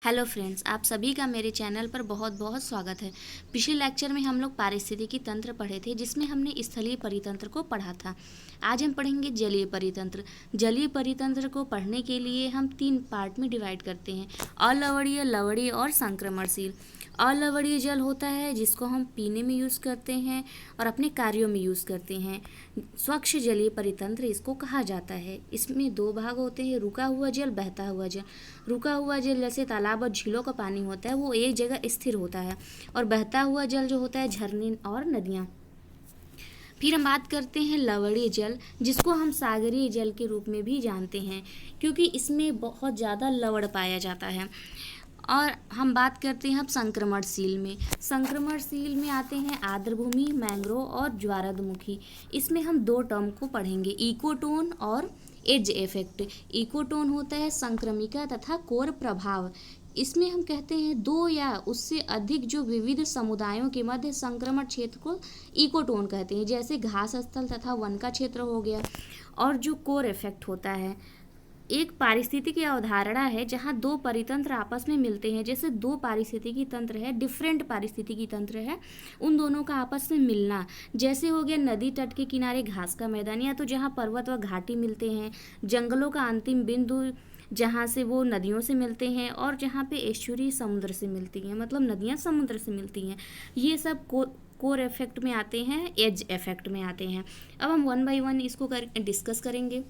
Hello friends, आप सभी का मेरे चैनल पर बहुत बहुत स्वागत है। पिछले लेक्चर में हम लोग पारिस्थितिकी तंत्र पढ़े थे, जिसमें हमने स्थलीय परितंत्र को पढ़ा था। आज हम पढ़ेंगे जलीय परितंत्र। जलीय परितंत्र को पढ़ने के लिए हम 3 पार्ट में डिवाइड करते हैं: अलवणीय, लवणीय और संक्रमणशील। अलवणीय जल होता है जिसको हम पीने में यूज़ करते हैं और अपने कार्यों में यूज़ करते हैं। स्वच्छ जलीय परितंत्र इसको कहा जाता है। इसमें 2 भाग होते हैं: रुका हुआ जल, बहता हुआ जल। रुका हुआ जल जैसे तालाब और झीलों का पानी होता है, वो एक जगह स्थिर होता है, और बहता हुआ जल जो होता है झरने और नदियाँ। फिर हम बात करते हैं लवणीय जल, जिसको हम सागरीय जल के रूप में भी जानते हैं, क्योंकि इसमें बहुत ज़्यादा लवण पाया जाता है। और हम बात करते हैं अब संक्रमणशील में। संक्रमणशील में आते हैं आर्द्रभूमि, मैंग्रोव और ज्वारमुखी। इसमें हम 2 टर्म को पढ़ेंगे: इकोटोन और एज इफेक्ट। इकोटोन होता है संक्रमिका तथा कोर प्रभाव। इसमें हम कहते हैं 2 या उससे अधिक जो विविध समुदायों के मध्य संक्रमण क्षेत्र को इकोटोन कहते हैं, जैसे घास स्थल तथा वन का क्षेत्र हो गया। और जो कोर इफेक्ट होता है, एक पारिस्थितिकी अवधारणा है जहाँ 2 परितंत्र आपस में मिलते हैं। जैसे 2 पारिस्थितिकी तंत्र है, डिफरेंट पारिस्थितिकी तंत्र है, उन दोनों का आपस में मिलना। जैसे हो गया नदी तट के किनारे घास का मैदान, या तो जहाँ पर्वत व घाटी मिलते हैं, जंगलों का अंतिम बिंदु जहाँ से वो नदियों से मिलते हैं, और जहाँ पे एस्चुरी समुद्र से मिलती हैं, मतलब नदियाँ समुद्र से मिलती हैं। ये सब कोर इफेक्ट में आते हैं, एज इफेक्ट में आते हैं। अब हम 1 बाय 1 इसको डिस्कस करेंगे।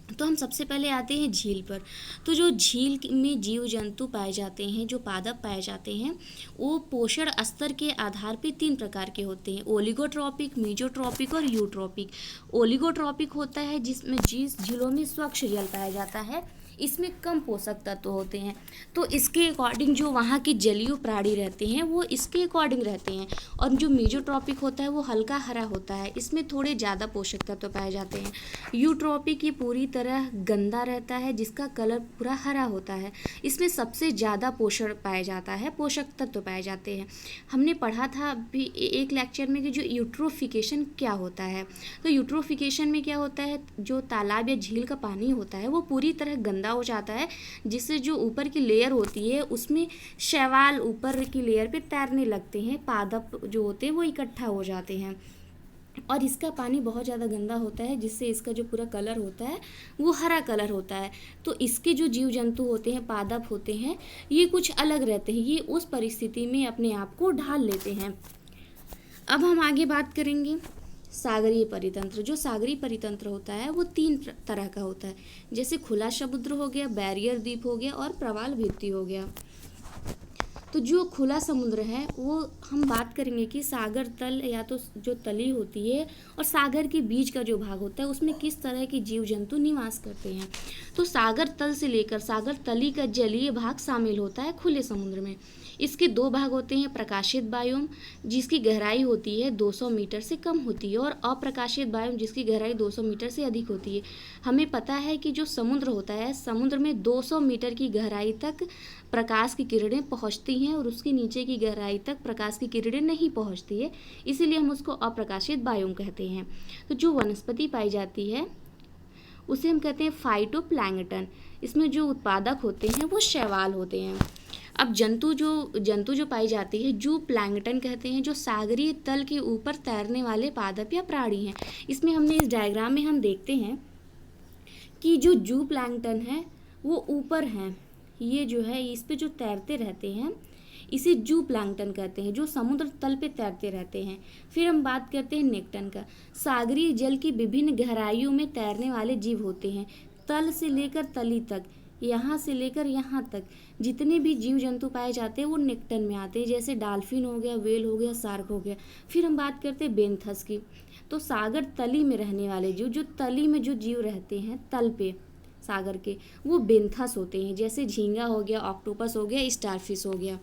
तो हम सबसे पहले आते हैं झील पर। तो जो झील में जीव जंतु पाए जाते हैं, जो पादप पाए जाते हैं, वो पोषण स्तर के आधार पे 3 प्रकार के होते हैं: ओलिगोट्रॉपिक, मीजोट्रॉपिक और यूट्रॉपिक। ओलिगोट्रॉपिक होता है जिसमें जिस झीलों में स्वच्छ जल पाया जाता है, इसमें कम पोषक तत्व होते हैं, तो इसके अकॉर्डिंग जो वहाँ के जलीय प्राणी रहते हैं वो इसके अकॉर्डिंग रहते हैं। और जो मीजोट्रॉपिक होता है वो हल्का हरा होता है, इसमें थोड़े ज़्यादा पोषक तत्व पाए जाते हैं। यूट्रॉपिक ये पूरी तरह गंदा रहता है, जिसका कलर पूरा हरा होता है, इसमें सबसे ज़्यादा पोषण पाया जाता है, पोषक तत्व पाए जाते हैं। हमने पढ़ा था अभी एक लेक्चर में कि जो यूट्रोफिकेशन क्या होता है। तो यूट्रोफिकेशन में क्या होता है, जो तालाब या झील का पानी होता है वो पूरी तरह गंदा हो जाता है, जिससे जो ऊपर की लेयर होती है उसमें शैवाल ऊपर की लेयर पे तैरने लगते हैं, पादप जो होते हैं वो इकट्ठा हो जाते हैं, और इसका पानी बहुत ज़्यादा गंदा होता है, जिससे इसका जो पूरा कलर होता है वो हरा कलर होता है। तो इसके जो जीव जंतु होते हैं, पादप होते हैं, ये कुछ अलग रहते हैं, ये उस परिस्थिति में अपने आप को ढाल लेते हैं। अब हम आगे बात करेंगे सागरीय परितंत्र। जो सागरीय परितंत्र होता है वो 3 तरह का होता है, जैसे खुला समुद्र हो गया, बैरियर द्वीप हो गया और प्रवाल भित्ति हो गया। तो जो खुला समुद्र है वो हम बात करेंगे कि सागर तल या तो जो तली होती है और सागर के बीच का जो भाग होता है उसमें किस तरह के जीव जंतु निवास करते हैं। तो सागर तल से लेकर सागर तली का जलीय भाग शामिल होता है खुले समुद्र में। इसके 2 भाग होते हैं: प्रकाशित बायोम, जिसकी गहराई होती है 200 मीटर से कम होती है, और अप्रकाशित बायोम, जिसकी गहराई 200 मीटर से अधिक होती है। हमें पता है कि जो समुद्र होता है, समुद्र में 200 मीटर की गहराई तक प्रकाश की किरणें पहुंचती हैं, और उसके नीचे की गहराई तक प्रकाश की किरणें नहीं पहुंचती है, इसीलिए हम उसको अप्रकाशित बायोम कहते हैं। तो जो वनस्पति पाई जाती है उसे हम कहते हैं फाइटोप्लैंक्टन। इसमें जो उत्पादक होते हैं वो शैवाल होते हैं। अब जंतु जो पाई जाती है, जू प्लैंक्टन कहते हैं, जो सागरीय तल के ऊपर तैरने वाले पादप या प्राणी हैं। इसमें हमने इस डायग्राम में हम देखते हैं कि जो जू प्लैंक्टन है वो ऊपर हैं, ये जो है इस पे जो तैरते रहते हैं इसे जू प्लैंक्टन कहते हैं, जो समुद्र तल पे तैरते रहते हैं। फिर हम बात करते हैं नेक्टन का। सागरीय जल की विभिन्न गहराइयों में तैरने वाले जीव होते हैं, तल से लेकर तली तक, यहाँ से लेकर यहाँ तक जितने भी जीव जंतु पाए जाते हैं वो नेक्टन में आते हैं, जैसे डॉल्फिन हो गया, वेल हो गया, शार्क हो गया। फिर हम बात करते हैं बेंथस की। तो सागर तली में रहने वाले जीव, जो तली में जो जीव रहते हैं तल पे सागर के, वो बेंथस होते हैं, जैसे झींगा हो गया, ऑक्टोपस हो गया, स्टारफिश हो गया।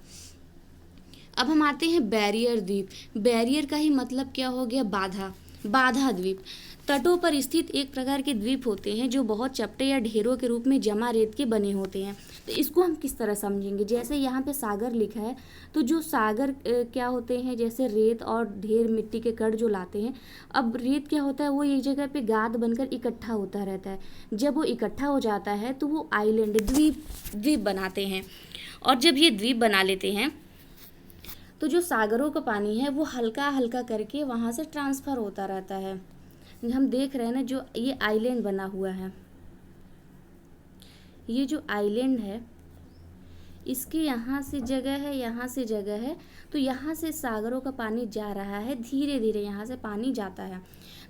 अब हम आते हैं बैरियर द्वीप। बैरियर का ही मतलब क्या हो गया, बाधा द्वीप। तटों पर स्थित एक प्रकार के द्वीप होते हैं जो बहुत चपटे या ढेरों के रूप में जमा रेत के बने होते हैं। तो इसको हम किस तरह समझेंगे, जैसे यहाँ पे सागर लिखा है, तो जो सागर क्या होते हैं, जैसे रेत और ढेर मिट्टी के कण जो लाते हैं। अब रेत क्या होता है, वो एक जगह पे गाद बनकर इकट्ठा होता रहता है। जब वो इकट्ठा हो जाता है तो वो आइलैंड द्वीप बनाते हैं। और जब ये द्वीप बना लेते हैं तो जो सागरों का पानी है वो हल्का हल्का करके वहाँ से ट्रांसफ़र होता रहता है। हम देख रहे हैं ना, जो ये आइलैंड बना हुआ है, ये जो आइलैंड है इसके यहाँ से जगह है, यहाँ से जगह है, तो यहाँ से सागरों का पानी जा रहा है, धीरे धीरे यहाँ से पानी जाता है,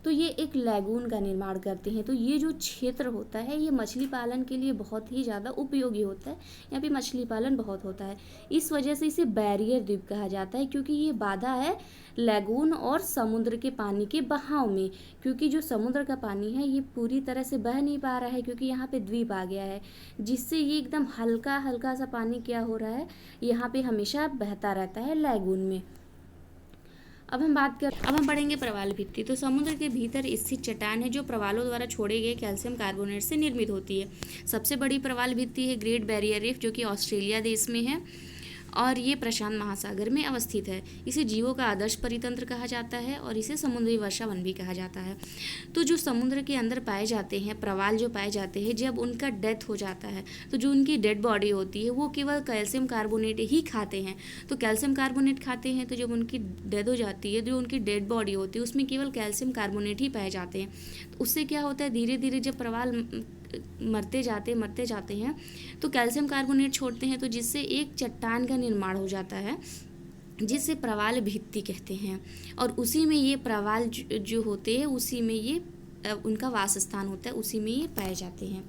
तो ये एक लैगून का निर्माण करते हैं। तो ये जो क्षेत्र होता है ये मछली पालन के लिए बहुत ही ज़्यादा उपयोगी होता है। यहाँ पे मछली पालन बहुत होता है, इस वजह से इसे बैरियर द्वीप कहा जाता है, क्योंकि ये बाधा है लैगून और समुद्र के पानी के बहाव में। क्योंकि जो समुद्र का पानी है ये पूरी तरह से बह नहीं पा रहा है, क्योंकि यहाँ पे द्वीप आ गया है, जिससे ये एकदम हल्का हल्का सा पानी क्या हो रहा है, यहाँ पे हमेशा बहता रहता है लैगून में। अब हम पढ़ेंगे प्रवाल भित्ति। तो समुद्र के भीतर स्थित चट्टान है जो प्रवालों द्वारा छोड़े गए कैल्शियम कार्बोनेट से निर्मित होती है। सबसे बड़ी प्रवाल भित्ति है ग्रेट बैरियर रीफ, जो कि ऑस्ट्रेलिया देश में है और ये प्रशांत महासागर में अवस्थित है। इसे जीवों का आदर्श परितंत्र कहा जाता है और इसे समुद्री वर्षा वन भी कहा जाता है। तो जो समुद्र के अंदर पाए जाते हैं प्रवाल, जो पाए जाते हैं, जब उनका डेथ हो जाता है तो जो उनकी डेड बॉडी होती है वो केवल कैल्शियम कार्बोनेट ही खाते हैं। तो कैल्शियम कार्बोनेट खाते हैं, तो जब उनकी डेथ हो जाती है, जो उनकी डेड बॉडी होती है उसमें केवल कैल्शियम कार्बोनेट ही पाए जाते हैं। तो उससे क्या होता है, धीरे धीरे जब प्रवाल मरते जाते हैं तो कैल्शियम कार्बोनेट छोड़ते हैं, तो जिससे एक चट्टान का निर्माण हो जाता है, जिसे प्रवाल भित्ति कहते हैं। और उसी में ये प्रवाल जो होते हैं उसी में ये उनका वास स्थान होता है, उसी में ये पाए जाते हैं।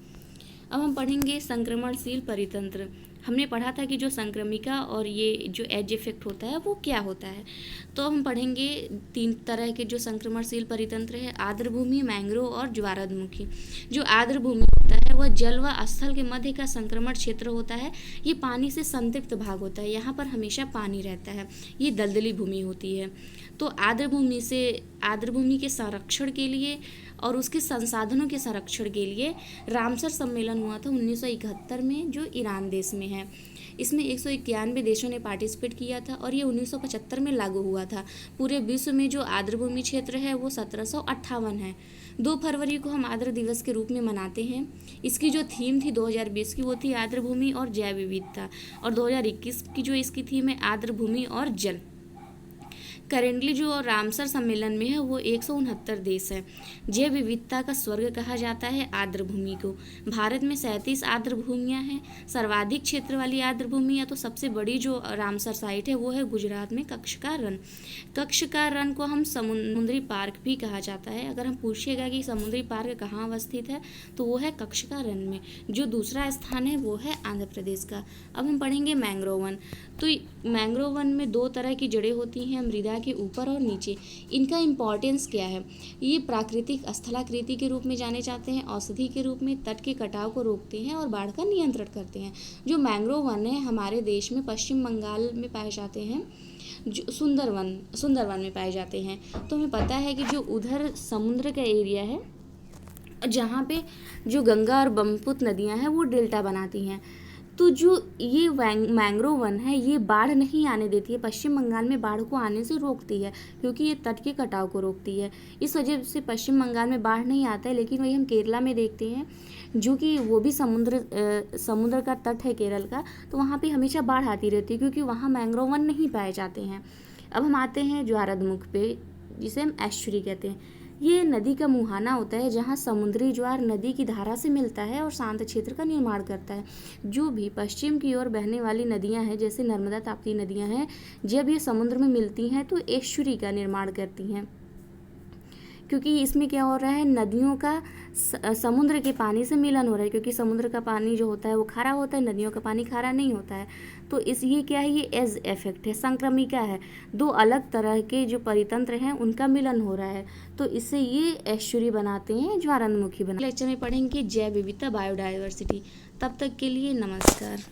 अब हम पढ़ेंगे संक्रमणशील परितंत्र। हमने पढ़ा था कि जो संक्रमिका और ये जो एज इफेक्ट होता है वो क्या होता है। तो हम पढ़ेंगे 3 तरह के जो संक्रमणशील परितंत्र है, आर्द्रभूमि, मैंग्रोव और ज्वालामुखी। जो आर्द्रभूमि होता है वह जल व स्थल के मध्य का संक्रमण क्षेत्र होता है। ये पानी से संतृप्त भाग होता है, यहाँ पर हमेशा पानी रहता है, ये दलदली भूमि होती है। तो आर्द्रभूमि के संरक्षण के लिए और उसके संसाधनों के संरक्षण के लिए रामसर सम्मेलन हुआ था 1971 में, जो ईरान देश में है। इसमें 191 देशों ने पार्टिसिपेट किया था और ये 1975 में लागू हुआ था। पूरे विश्व में जो आर्द्रभूमि क्षेत्र है वो 1758 है। 2 फरवरी को हम आर्द्र दिवस के रूप में मनाते हैं। इसकी जो थीम थी 2020 की वो थी आर्द्रभूमि और जैव विविधता, और 2021 की जो इसकी थीम है आर्द्रभूमि और जल। करेंटली जो रामसर सम्मेलन में है वो 169 देश है। जैव विविधता का स्वर्ग कहा जाता है आर्द्र भूमि को। भारत में 37 आर्द्र भूमियाँ हैं। सर्वाधिक क्षेत्र वाली आर्द्र भूमि या तो सबसे बड़ी जो रामसर साइट है वो है गुजरात में कक्षका रन। कक्षका रन को हम समुद्री पार्क भी कहा जाता है। अगर हम पूछिएगा कि समुद्री पार्क कहाँ अवस्थित है तो वो है कक्षका रन में। जो दूसरा स्थान है वो है आंध्र प्रदेश का। अब हम पढ़ेंगे मैंग्रोव वन। तो मैंग्रोव वन में 2 तरह की जड़ें होती हैं, मृदा के ऊपर और नीचे। इनका इम्पॉर्टेंस क्या है, ये प्राकृतिक स्थलाकृति के रूप में जाने जाते हैं, औषधि के रूप में तट के कटाव को रोकते हैं और बाढ़ का नियंत्रण करते हैं। जो मैंग्रोव वन है हमारे देश में पश्चिम बंगाल में पाए जाते हैं, जो सुंदरवन में पाए जाते हैं। तो हमें पता है कि जो उधर समुद्र का एरिया है जहाँ पे जो गंगा और ब्रह्मपुत्र नदियाँ हैं वो डेल्टा बनाती हैं। तो जो ये मैंग्रोव वन है ये बाढ़ नहीं आने देती है, पश्चिम बंगाल में बाढ़ को आने से रोकती है, क्योंकि ये तट के कटाव को रोकती है। इस वजह से पश्चिम बंगाल में बाढ़ नहीं आता है। लेकिन वही हम केरला में देखते हैं, जो कि वो भी समुद्र का तट है केरल का, तो वहाँ पे हमेशा बाढ़ आती रहती है, क्योंकि वहाँ मैंग्रोव वन नहीं पाए जाते हैं। अब हम आते हैं ज्वारमुख पे, जिसे हम एस्चुरी कहते हैं। ये नदी का मुहाना होता है जहाँ समुद्री ज्वार नदी की धारा से मिलता है और शांत क्षेत्र का निर्माण करता है। जो भी पश्चिम की ओर बहने वाली नदियाँ हैं, जैसे नर्मदा ताप्ती नदियाँ हैं, जब ये समुद्र में मिलती हैं तो एस्चुरी का निर्माण करती हैं, क्योंकि इसमें क्या हो रहा है, नदियों का समुद्र के पानी से मिलन हो रहा है। क्योंकि समुद्र का पानी जो होता है वो खारा होता है, नदियों का पानी खारा नहीं होता है। तो ये क्या है, ये एज इफेक्ट है, संक्रमिका है। 2 अलग तरह के जो परितंत्र हैं उनका मिलन हो रहा है, तो इससे ये एस्चुरी बनाते हैं, ज्वारमुखी बनाते हैं। लेक्चर में पढ़ेंगे जैव विविधता, बायोडाइवर्सिटी। तब तक के लिए नमस्कार।